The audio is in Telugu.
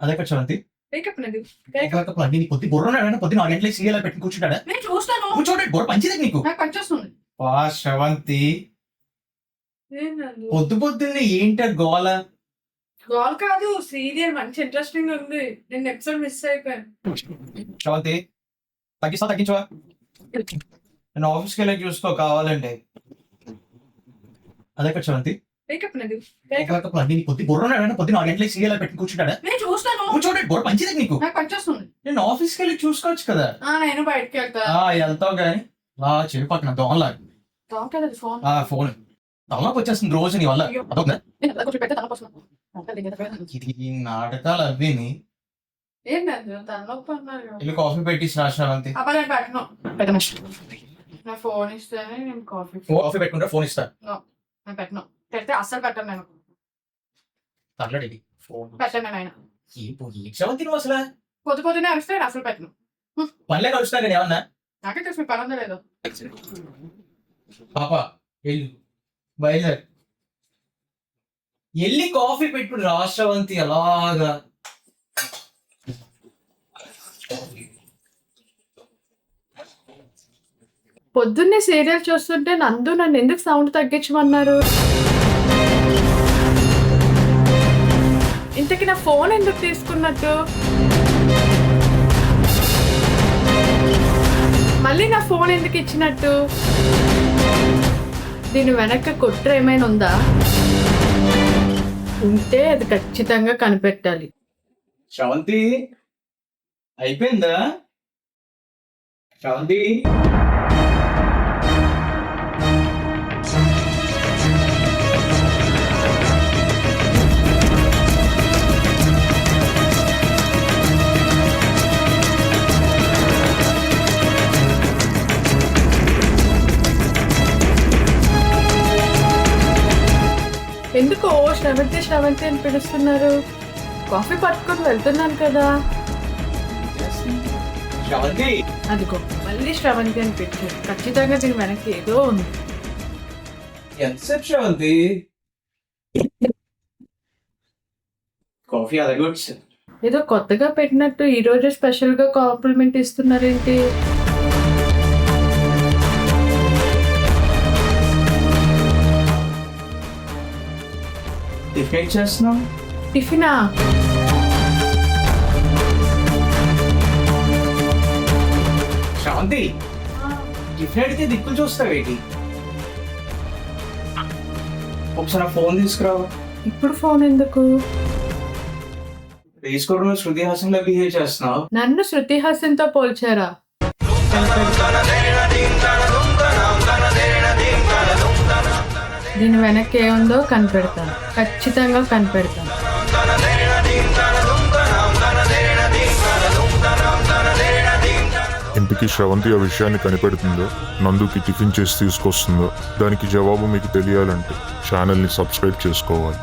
అదెక్కడ శ్రవంతి? మేకప్ అనేది మేకప్ అన్ని పొద్దు బుర్ర పొద్దున 6 గంటలకు సీరియల్ పెట్టి కూర్చుంటాడా? నేను చూస్తాను. కూర్చోండి, బుర్ర పంచిదే నీకు. నాకు పనిచేస్తుంది. వా శ్రవంతి, ఏంటండి పొద్దు పొద్దున్నే ఏంట గోల? గోల్ కాదు, సీరియల్ మంచి ఇంట్రెస్టింగ్ ఉంది. నేను ఎపిసోడ్ మిస్ అయిపోయాను. శ్రవంతి, తగ్గించవా? నేను ఆఫీస్కి వెళ్ళి చూసుకో కావాలంటే. అదెక్కడ శ్రవంతి? మేకప్ అనేది మేకప్ అన్ని పొద్దు బుర్ర పొద్దున 6 గంటలకు సీరియల్ పెట్టి కూర్చుంటాడా? నేను చూస్తాను. కూర్చోండి, బుర్ర పంచిదే నీకు. నాకు పనిచేస్తుంది. నేను ఆఫీస్కి వెళ్ళి చూసుకోవచ్చు కదా. నేను బయటకి వెళ్తా. వెళ్తావు కానీ చెవి పక్కన దోమలాగా దొంగలేదు ఫోన్. ఫోన్ తలలోకి వచ్చేస్తుంది రోజు నీ వల్ల. అదొక నేను ఎలా కొంచెం పెద్ద తలపోసిన ఈ నాటకాలు అవిని. ఏంటండి తలనొప్పి అన్నారు. వెళ్ళి కాఫీ పెట్టి శ్రావంతి. అబ్బా నేను పెట్టను. పెట్టను. నా ఫోన్ ఇస్తేనే నేను కాఫీ పెట్టుకుంటా, ఫోన్ ఇస్తా. నేను పెట్టను. పెడితే అస్సలు పెట్టను. నేను తల్లడి ఫోన్ పెట్టను. నేను ఆయన శ్రవంతి నువ్వు అసలు పొద్దునే అరిస్తే నేను అసలు పెట్టను. పనిలే కలుస్తా నేను ఏమన్నా. నాకే తెలుసు మీ పని ఉందో లేదో. పాప వెళ్ళు, బయలుదేరు. వెళ్ళి కాఫీ పెట్టుకుని శ్రవంతి అలాగా. పొద్దున్నే సీరియల్ చూస్తుంటే నన్ను ఎందుకు సౌండ్ తగ్గించమన్నారు? ఇంతకీ నా ఫోన్ ఎందుకు తీసుకున్నట్టు? మళ్ళీ నా ఫోన్ ఎందుకు ఇచ్చినట్టు? దీని వెనక కుట్ర ఏమైనా ఉందా? ఉంటే అది ఖచ్చితంగా కనిపెట్టాలి. శ్రవంతి అయిపోయిందా? శ్రవంతి ఎందుకు శ్రవంతి అని పిలుస్తున్నారు? కాఫీ పట్టుకొని వెళ్తున్నాను కదా. శ్రవంతి అదిగో మళ్ళీ శ్రవంతి అని పెట్టారు. ఖచ్చితంగా దీని వెనక్కి ఏదో ఉంది. ఎంతసేపు శ్రవంతి? కాఫీ అలాగే ఏదో కొత్తగా పెట్టినట్టు ఈ రోజు స్పెషల్ గా కాంప్లిమెంట్ ఇస్తున్నారేంటి? టిఫిన్ చేస్తున్నాం. టిఫినా? శ్రవంతి టిఫిన్ అడిగితే దిక్కులు చూస్తావేటి? ఒకసారి ఫోన్ తీసుకురావు. ఇప్పుడు ఫోన్ ఎందుకు? తీసుకోవడం శృతి హాసన్లా బిహేవ్ చేస్తున్నావు. నన్ను శృతి హాసన్ తో పోల్చారా? దీని వెనక్కి ఏముందో కనిపెడతాను. ఖచ్చితంగా కనిపెడతాను. ఇంటికి శ్రవంతి ఆ విషయాన్ని కనిపెడుతుందో, నందుకి టిఫిన్ చేసి తీసుకొస్తుందో, దానికి జవాబు మీకు తెలియాలంటే ఛానల్ని సబ్స్క్రైబ్ చేసుకోవాలి.